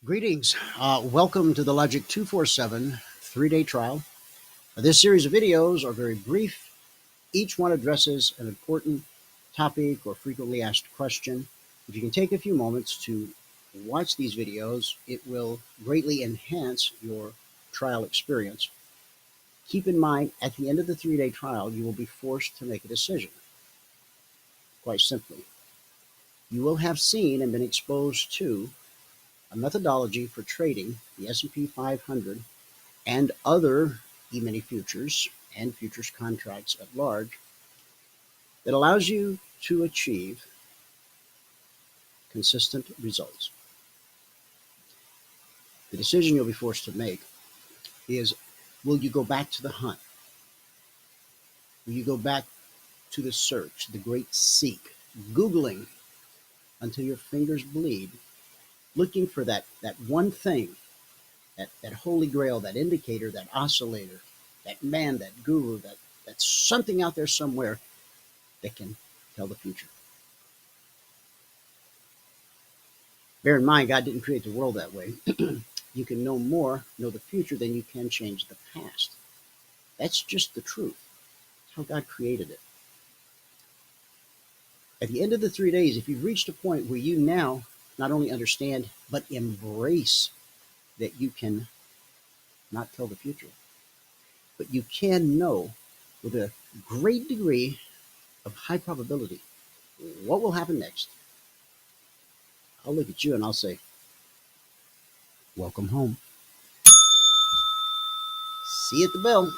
Greetings. Welcome to the LOGIC247 3-day trial. This series of videos are very brief. Each one addresses an important topic or frequently asked question. If you can take a few moments to watch these videos, it will greatly enhance your trial experience. Keep in mind, at the end of the 3-day trial, you will be forced to make a decision. Quite simply, you will have seen and been exposed to a methodology for trading the S&P 500 and other Emini futures and futures contracts at large that allows you to achieve consistent results. The decision you'll be forced to make is, will you go back to the hunt? Will you go back to the search, the great seek, Googling until your fingers bleed, looking for that one thing, that holy grail, that indicator, that oscillator, that man, that guru, that's something out there somewhere that can tell the future? Bear in mind, God didn't create the world that way. You can know the future, than you can change the past. That's just the truth. That's how God created it. At the end of the 3 days, if you've reached a point where you now not only understand, but embrace that you can not tell the future, but you can know with a great degree of high probability what will happen next, I'll look at you and I'll say, welcome home. See you at the bell.